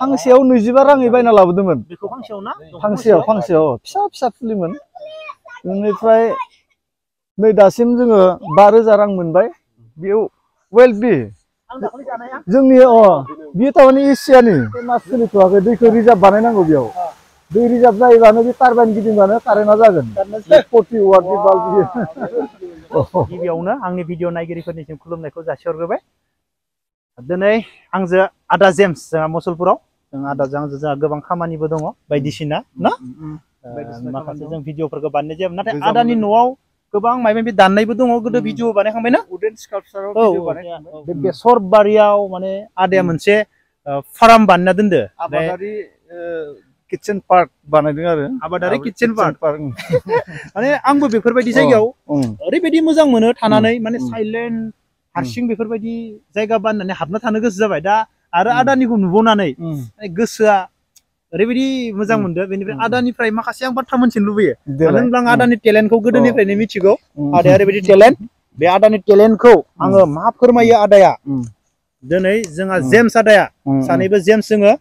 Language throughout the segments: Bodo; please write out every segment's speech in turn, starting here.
फांसेयाव 25 राङै बायना लाबोदोंमोन। बेखौ फांसेयाव ना? फांसेयाव फिसा फिसा फुलिमोन। बेनिफ्राय नै दासिम जोङो 5,000 रां मोनबाय। बेयाव वेल बि जोंनि बियो थारमाने एसियानि मास सोलिथ'वाखै। दैखौ रिजार्भ बानायनांगौ बेयाव। दै रिजार्भ जायोबानो बे टारबाइन गिदिंबानो कारेन्टआ जागोन। 40 वाटनि बाल्ब बियो। गिबियावनो आंनि भिडिअ नायगिरिफोरनिसिम खुलुमनायखौ जासिहरग्रोबाय। दिनै आंजों आदा जेम्स जोंहा मुसलपुराव जों आदाजों आंजों जोंहा गोबां खामानिबो दङ बायदिसिना ना माखासे जों भिडिअफोरखौ बानायनाय जाया नाथाय आदानि न'आव गोबां माबा माबि दाननायबो दङ गोदो भिडिअ बानायखांबाय ना बे बेसर बारियाव माने आदाया मोनसे फार्म बानायना दोनदो आबादारि किटचेन पार्क बानायदों आरो आबादारि किटचेन पार्क माने आंबो बेफोरबायदि जायगायाव ओरैबायदि मोजां मोनो थानानै माने साइलेन्ट हारसिं बेफोरबायदि जायगा बानायनानै हाबना थानो गोसो जाबाय दा आरो आदानिखौ नुबावनानै गोसोआ ओरैबायदि मोजां मोनदों। बेनिफ्राय आदानिफ्राय माखासे आं बाथ्रा मोनथिनो लुबैयो मानो होनब्ला आं आदानि टेलेन्टखौ गोदोनिफ्रायनो मिथिगौ। आदाया ओरैबायदि टेलेन्ट बे आदानि टेलेन्टखौ आङो मा फोरमायो आदाया दिनै जोंहा जेम्स आदाया सानैबो जेम्स जोङो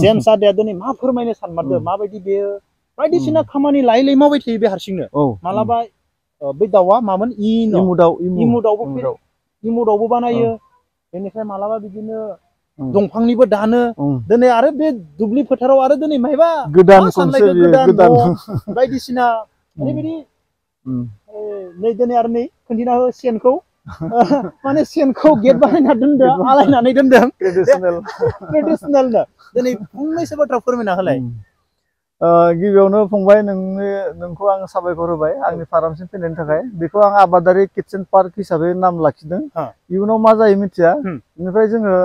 जेम्स आदाया दिनै मा फोरमायनो सानमारदों माबायदि बेयो बायदिसिना खामानि लायै लायै मावबाय थायो बे हारसिंनो मालाबा बै दाउआ मामोन इमुदावबो बानायो। बेनिफ्राय मालाबा बिदिनो दंफांनिबो दानो दिनै आरो बे दुब्लि फोथाराव आरो दिनै मायबा गोदान बायदिसिना ओरैबायदि नै दिनै आरो नै खोन्थिना हो सेनखौ माने सेनखौ गेट बानायना दोनदों आलायनानै दोनदों ट्रेडिसनेल दिनै फंनैसो बाथ्रा फोरमायना होलाय। गिबियावनो फंबाय नोंखौ आं साबायखर होबाय आंनि फार्मसिम फैनायनि थाखाय। बेखौ आं आबादारि किटचेन पार्क हिसाबै नाम लाखिदों। इयुनाव मा जायो मिथिया। बेनिफ्राय जोङो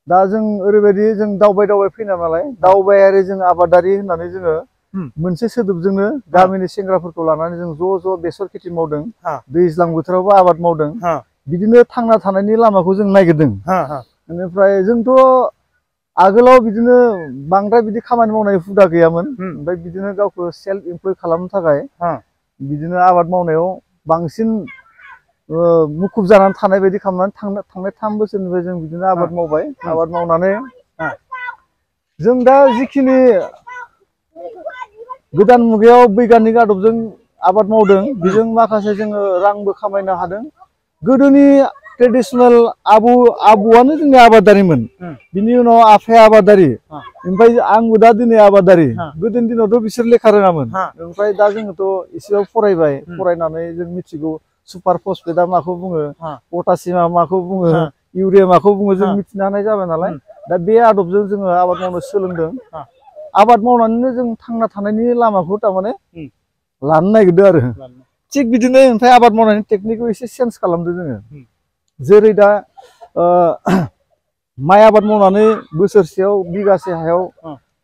दा जों ओरैबायदि जों दावबाय फैना नालाय दावबायारि जों आबादारि होननानै जोङो मोनसे सोदोबजोंनो गामिनि सेंग्राफोरखौ लानानै जों ज' बेसर खेथि मावदों। दैज्लां बोथोरावबो आबाद मावदों। बिदिनो थांना थानायनि लामाखौ जों नागिरदों। बेनिफ्राय जोंथ' आगोलाव बिदिनो बांद्राय बिदि खामानि मावनाय हुदा गैयामोन। ओमफ्राय बिदिनो गावखौ सेल्फ इमप्लय खालामनो थाखाय बिदिनो आबाद मावनायाव बांसिन मुखुब जानानै थानाय बायदि खालामनानै थांनाय 3 बोसोरनिफ्राय जों बिदिनो आबाद मावबाय। आबाद मावनानै जों दा जिखिनि गोदान मुगायाव बैग्यानिक आदबजों आबाद मावदों बेजों माखासे जोङो रांबो खामायनो हादों। गोदोनि ट्रेडिसनेल आबौआनो जोंनि आबादारिमोन। बिनि उनाव आफाया आबादारि ओमफ्राय आंबो दा दिनै आबादारि। गोदोनि दिनावथ' बिसोर लेखा रोङामोन। ओमफ्राय दा जोङोथ' एसेबाबो फरायबाय। फरायनानै जों मिथिगौ सुपार फसफेटआ माखौ बुङो, पटासियामा माखौ बुङो, इउरिया माखौ बुङो जों मिथिनो हानाय जाबाय नालाय दा बे आदबजों जोङो आबाद मावनो सोलोंदों। आबाद मावनानैनो जों थांना थानायनि लामाखौ थारमाने लानो नागिरदों आरो थिग बिदिनो ओमफ्राय आबाद मावनायनि टेकनिकखौ एसे चेन्ज खालामदों जोङो। जेरै दा माइ आबाद मावनानै बोसोरसेयाव बिगासे हायाव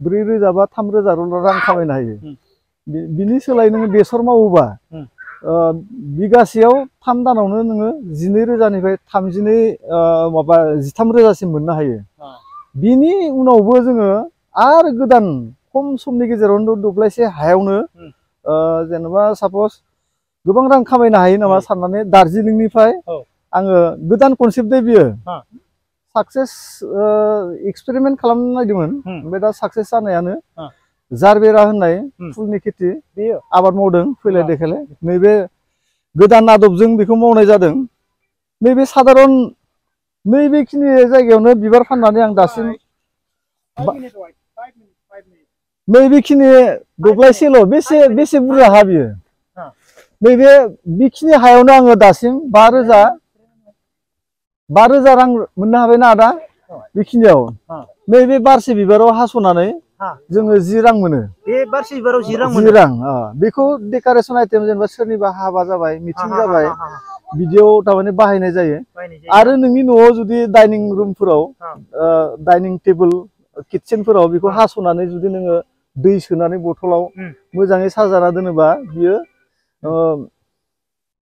4,000 बा 3,000 रां खामायनो हायो। बिनि सोलाय नोङो बेसर मावोबा बिगासेयाव 3 दानावनो नोङो 12,000निफ्राय 13,000सिम मोननो हायो। बिनि उनावबो जोङो आरो गोदान खम समनि गेजेरावनो दब्लायसे हायावनो जेनेबा सापज गोबां रां खामायनो हायो नामा साननानै दार्जिलिंनिफ्राय आङो गोदान कनसेप्ट दे बियो साक्सेस एक्सपेरिमेन्ट खालामनो नागिरदोंमोन। ओमफ्राय दा साक्सेस जानायानो जारबेरा होननाय फुलनि खेथि आबाद मावदों फैलाय देखायलाय। नैबे गोदान आदबजों बेखौ मावनाय जादों। नैबे साधारन नैबेखिनि जायगायावनो बिबार फाननानै आं दासिम नैबेखिनि दब्लायसेल' बेसे बुरजा हा बियो। नैबे बेखिनि हायावनो आङो दासिम 5,000 रां मोननो हाबायना आदा बेखिनियाव। नैबे बारसे बिबाराव हास'नानै जोङो 10 रां मोनो। बे बारसे बिबाराव 10 रां मोनो। 10 रां बेखौ डेक'रेसन आइटेम जेनेबा सोरनिबा हाबा जाबाय मिटिं जाबाय बिदियाव थारमाने बाहायनाय जायो। आरो नोंनि न'आव जुदि डाइनिं रुमफोराव डाइनिं टेबोल किटचेनफोराव बेखौ हास'नानै जुदि नोङो दै सोनानै बथलाव मोजाङै साजाना दोनोबा बियो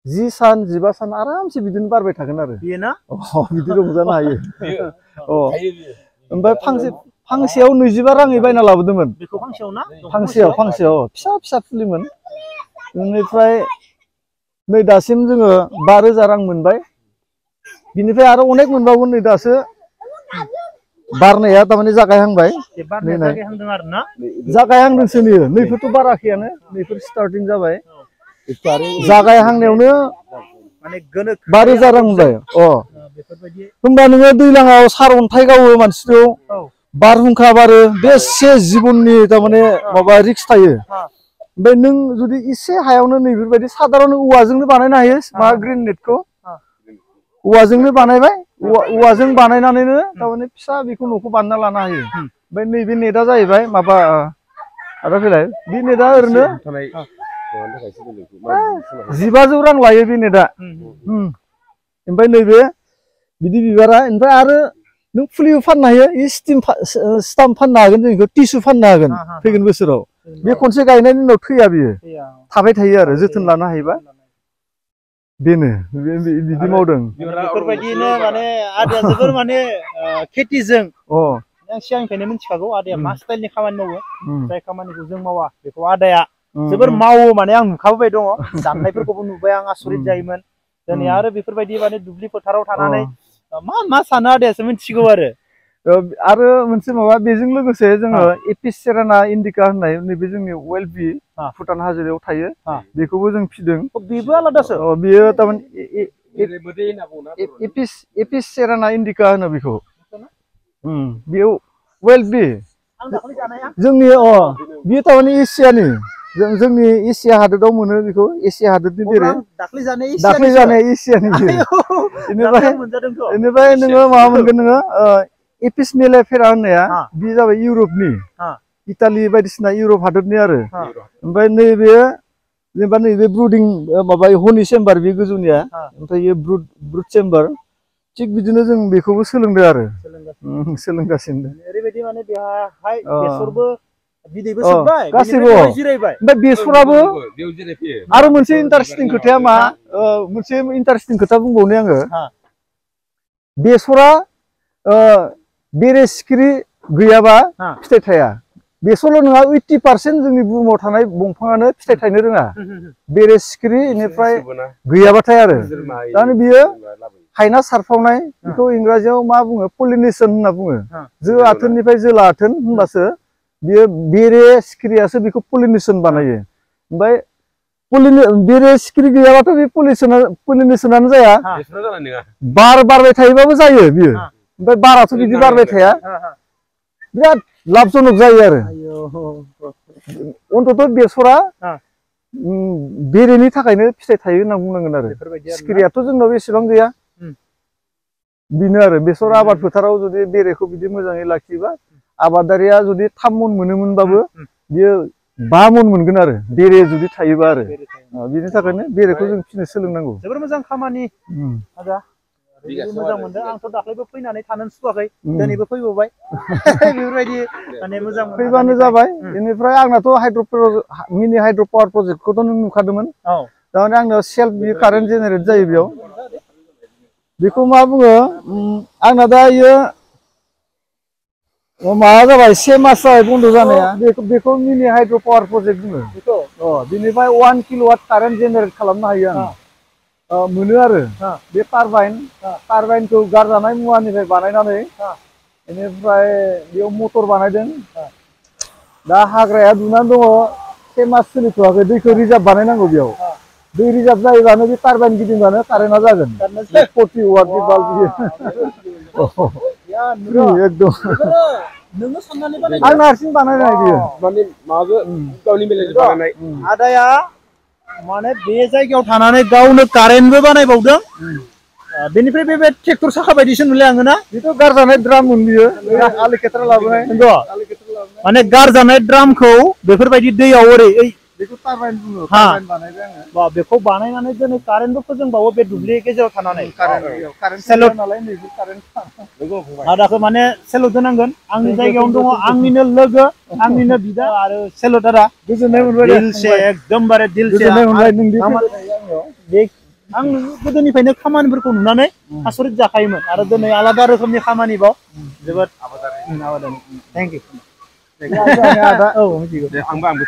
10 सान 15 सान आरामसे बिदिनो बारबाय थागोन आरो बिदि रंजानो हायो। ओमफ्राय फांसेयाव 25 राङै बायना लाबोदोंमोन। बेखौ फांसेयाव ना? फांसेयाव फिसा फिसा फुलिमोन। बेनिफ्राय नै दासिम जोङो 5,000 रां मोनबाय। बिनिफ्राय आरो अनेक मोनबावगोन नै दासो बारनाया तारमाने जागायहांबाय जागायहांदों आरो ना जागायहांदोंसो नैयो नैफोरथ' बाराखैयानो नैफोर स्टार्टिं जाबाय जागायहांनायावनो माने गोनोखो 5,000 रां मोनबाय बेफोरबायदि होमबा नोङो दैलाङाव सारअन्थाइ गावो मानसिखौ बारहुंखा बारो बेसे जिबननि तारमाने माबा रिक्स थायो ओमफ्राय नों जुदि एसे हायावनो नैफोरबायदि साधारन औवाजोंनो बानायनो हायो मा ग्रिन नेटखौ औवाजोंनो बानायबाय औवाजों बानायनानैनो तारमाने फिसा बेखौ न'खौ बानायना लानो हायो ओमफ्राय नैबे नेटआ जाहैबाय माबा आदा फैलाय बे नेटआ ओरैनो 15,000 रां लायो बे नेटआ ओमफ्राय नैबे बिदि बिबारा ओमफ्राय आरो नों फुलिबो फाननो हायो इ स्टाम्प फाननो हागोन जों बेखौ टिसु फाननो हागोन फैगोन बोसोराव बे खनसे गायनायनि उनाव थैया बियो थाबाय थायो आरो जोथोन लानो हायोबा बेनो बिदि मावदों बेफोरबायदिनो माने आदाया जोबोर माने खेथिजों आं सिगांनिफ्रायनो मिथिखागौ आदाया मा स्टाइलनि खामानि मावो जाय खामानिखौ जों मावा बेखौ आदाया जोबोर मावो माने आं नुखाबोबाय दङ दाननायफोरखौबो नुबाय आं आसरित जायोमोन दिनै आरो बेफोरबायदि माने दुब्लि फोथाराव थानानै मा सानो आदायासो मिथिगौ आरो मोनसे माबा बेजों लोगोसे जोङो एपिस सेराना इन्डिका होननाय नैबे जोंनि वेल्थ बि भुटान हाजोआव थायो बेखौबो जों फिदों बेबो आलादासो बियो तारमाने एपिस सेराना इन्डिका होनो बेखौ बेयो वेल्थ बि जोंनि बियो तारमाने एसियानि जोंनि एसिया हादोराव मोनो बेखौ एसिया हादोरनि बेरे दाख्लै जानाय एसियानि बेनिफ्राय नोङो माबा मोनगोन नोङो एपिस मेलेफेरा होननाया बे जाबाय इउरपनि इटालि बायदिसिना इउरप हादोरनि आरो ओमफ्राय नैबे जेनेबा नैबे ब्रुडिं माबा हनि चेम्बार बे गोजौनिया ओमफ्राय बे ब्रुड चेम्बार थिग बिदिनो जों बेखौबो सोलोंदों आरो सोलोंगासिनो ओरैबायदि माने बेहाय बेसरबो बिदैबो सोबबाय गासैबो जिरायबाय ओमफ्राय बेसराबो आरो मोनसे इन्टारेस्टिं खोथाया मा मोनसे इन्टारेस्टिं खोथा बुंबावनो आङो बेसरा बेरे सिखिरि गैयाबा फिथाइ थाया बेसरल' नङा 80% जोंनि बुहुमाव थानाय दंफाङानो फिथाइ थायनो रोङा बेरे सिखिरि बेनिफ्राय गैयाबाथाय आरो दा बियो हायना सारफावनाय बेखौ इंराजियाव मा बुङो पलिनेशन होनना बुङो जो आथोननिफ्राय जोला आथोन होनबासो बियो बेरे सिखिरियासो बेखौ पलिनेशन बानायो ओमफ्राय बेरे सिखिरि गैयाबाथ' बे पलिनेशनानो जाया बार बारबाय थायोबाबो जायो बियो ओमफ्राय बाराथ' बिदि बारबाय थाया बिराद लाबजनक जायो आरो अन्तत' बेसरा बेरेनि थाखायनो फिथाइ थायो होनना बुंनांगोन आरो सिखिरियाथ' जोंनाव एसेबां गैया बेनो आरो बेसर आबाद फोथाराव जुदि बेरेखौ बिदि मोजाङै लाखियोबा आबादारिया जुदि 3 मन मोनोमोनबाबो बियो 5 मन मोनगोन आरो बेरे जुदि थायोबा आरो बिनि थाखायनो बेरेखौ जों फिनो सोलोंनांगौ जोबोर मोजां खामानि आदा मोजां मोनदों आंथ' दाख्लैबो फैनानै थानो सुखुवाखै दिनैबो फैबावबाय बेफोरबायदि माने मोजां फैबानो जाबाय बेनिफ्राय आंनाथ' मिनि हाइड्र पावार प्रजेक्टखौथ' नों नुखादोंमोन थारमाने आंनाव सेल्फ कारेन्ट जेनेरेट जायो बेयाव बेखौ मा बुङो आंना दा इयो माबा जाबाय 1 मास जाबाय बन्द जानाया बेखौ मिनि हाइड्र पावार प्रजेक्ट बुङो बिनिफ्राय 1 किल'वाट कारेन्ट जेनेरेट खालामनो हायो आं मोनो आरो बे टारबाइनखौ गारजानाय मुवानिफ्राय बानायनानै बेनिफ्राय बेयाव मटर बानायदों दा हाग्राया दुनानै दङ 1 मास सोलिथ'वाखै दैखौ रिजार्भ बानायनांगौ बेयाव दै रिजार्भ जायोबानो बे टारबाइन गिदिंबानो कारेन्टआ जागोन 40 वाटनि बाल्ब बियो एकदम आं हारसिं बानायनाय बियो माने माबा गावनि मेलेमजों बानायनाय आदाया माने बे जायगायाव थानानै गावनो कारेन्टबो बानायबावदों बेनिफ्राय बे ट्रेक्टर साखा बायदिसो नुलाय आङो ना बेथ' गारजानाय ड्राम मोनबियो आलि खेथ्रा लाबोनाय माने गारजानाय ड्रामखौ बेफोरबायदि दैयाव ओरै बेखौ टारबाइन बुङो टारबाइन बानायबाय आङो बेखौ बानायनानै दिनै कारेन्टबो फोजोंबावो बे दुब्लि गेजेराव थानानै कारेन्ट नालाय नैबे कारेन्ट आदाखौ माने सेलुट होनांगोन आंनि जायगायावनो दङ आंनिनो लोगो आंनिनो बिदा आरो सेलुट आदा गोजोननाय मोनबाय दिलसे एकदमबारे दिलसे गोजोननाय मोनबाय बे आं गोदोनिफ्रायनो खामानिफोरखौ नुनानै आसरित जाखायोमोन आरो दिनै आलादा रोखोमनि खामानिबाव जोबोद आबादारि थेंक इउ आंबो